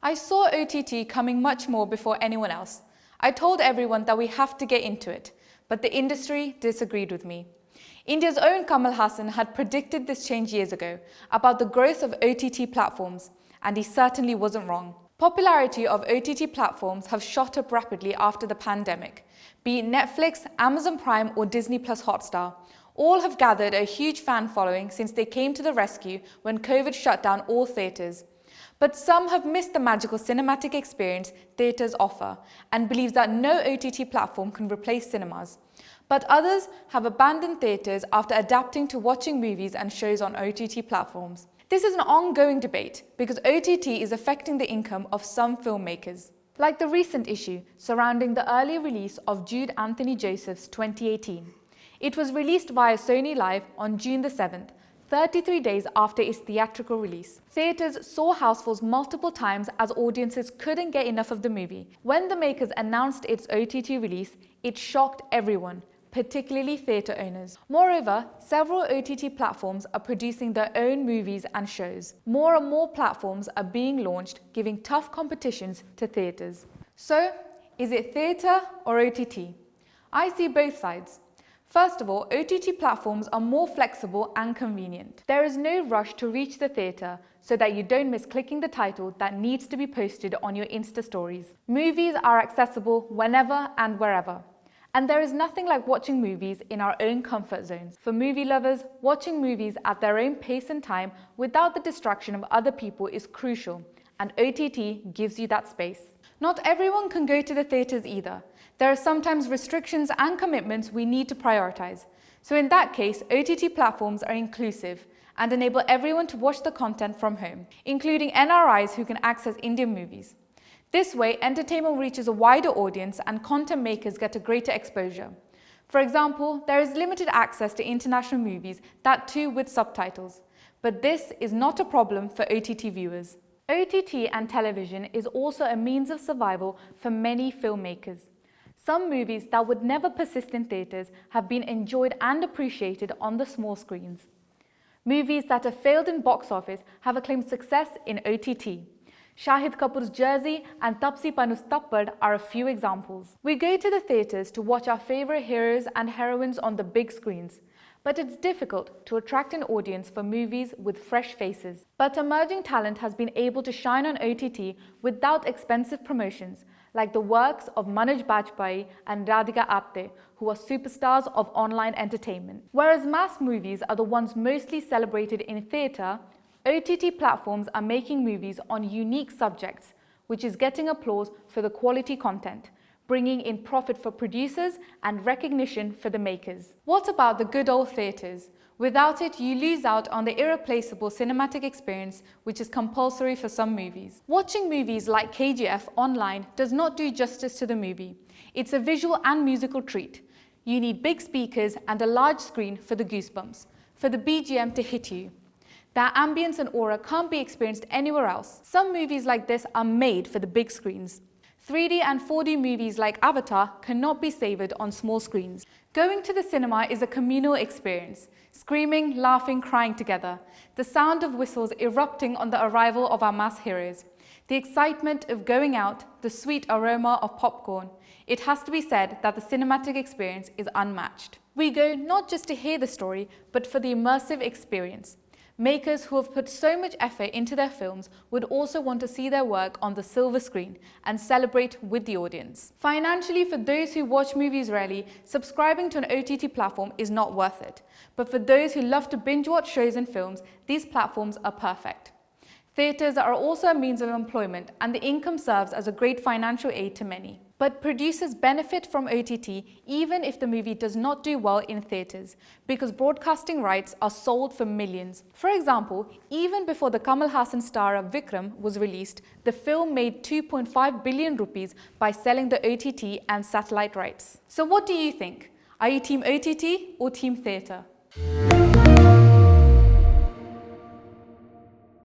I saw OTT coming much more before anyone else. I told everyone that we have to get into it, but the industry disagreed with me. India's own Kamal Haasan had predicted this change years ago about the growth of OTT platforms, and he certainly wasn't wrong. Popularity of OTT platforms have shot up rapidly after the pandemic. Be it Netflix, Amazon Prime or Disney Plus Hotstar, all have gathered a huge fan following since they came to the rescue when COVID shut down all theatres. But some have missed the magical cinematic experience theatres offer and believe that no OTT platform can replace cinemas. But others have abandoned theatres after adapting to watching movies and shows on OTT platforms. This is an ongoing debate because OTT is affecting the income of some filmmakers. Like the recent issue surrounding the early release of Jude Anthony Joseph's 2018. It was released via Sony Live on June the 7th, 33 days after its theatrical release. Theatres saw housefulls multiple times as audiences couldn't get enough of the movie. When the makers announced its OTT release, it shocked everyone, particularly theatre owners. Moreover, several OTT platforms are producing their own movies and shows. More and more platforms are being launched, giving tough competitions to theatres. So, is it theatre or OTT? I see both sides. First of all, OTT platforms are more flexible and convenient. There is no rush to reach the theatre so that you don't miss clicking the title that needs to be posted on your Insta stories. Movies are accessible whenever and wherever. And there is nothing like watching movies in our own comfort zones. For movie lovers, watching movies at their own pace and time without the distraction of other people is crucial, and OTT gives you that space. Not everyone can go to the theatres either. There are sometimes restrictions and commitments we need to prioritize. So in that case, OTT platforms are inclusive and enable everyone to watch the content from home, including NRIs who can access Indian movies. This way, entertainment reaches a wider audience and content makers get a greater exposure. For example, there is limited access to international movies, that too with subtitles. But this is not a problem for OTT viewers. OTT and television is also a means of survival for many filmmakers. Some movies that would never persist in theatres have been enjoyed and appreciated on the small screens. Movies that have failed in box office have acclaimed success in OTT. Shahid Kapoor's Jersey and Tapsi Pannu's Tappad are a few examples. We go to the theatres to watch our favourite heroes and heroines on the big screens. But it's difficult to attract an audience for movies with fresh faces. But emerging talent has been able to shine on OTT without expensive promotions, like the works of Manoj Bajpayee and Radhika Apte, who are superstars of online entertainment. Whereas mass movies are the ones mostly celebrated in theatre, OTT platforms are making movies on unique subjects, which is getting applause for the quality content, bringing in profit for producers and recognition for the makers. What about the good old theatres? Without it, you lose out on the irreplaceable cinematic experience, which is compulsory for some movies. Watching movies like KGF online does not do justice to the movie. It's a visual and musical treat. You need big speakers and a large screen for the goosebumps, for the BGM to hit you. Their ambience and aura can't be experienced anywhere else. Some movies like this are made for the big screens. 3D and 4D movies like Avatar cannot be savoured on small screens. Going to the cinema is a communal experience. Screaming, laughing, crying together. The sound of whistles erupting on the arrival of our mass heroes. The excitement of going out, the sweet aroma of popcorn. It has to be said that the cinematic experience is unmatched. We go not just to hear the story, but for the immersive experience. Makers who have put so much effort into their films would also want to see their work on the silver screen and celebrate with the audience. Financially, for those who watch movies rarely, subscribing to an OTT platform is not worth it. But for those who love to binge watch shows and films, these platforms are perfect. Theatres are also a means of employment, and the income serves as a great financial aid to many. But producers benefit from OTT even if the movie does not do well in theatres, because broadcasting rights are sold for millions. For example, even before the Kamal Haasan star of Vikram was released, the film made 2.5 billion rupees by selling the OTT and satellite rights. So what do you think? Are you team OTT or team theatre?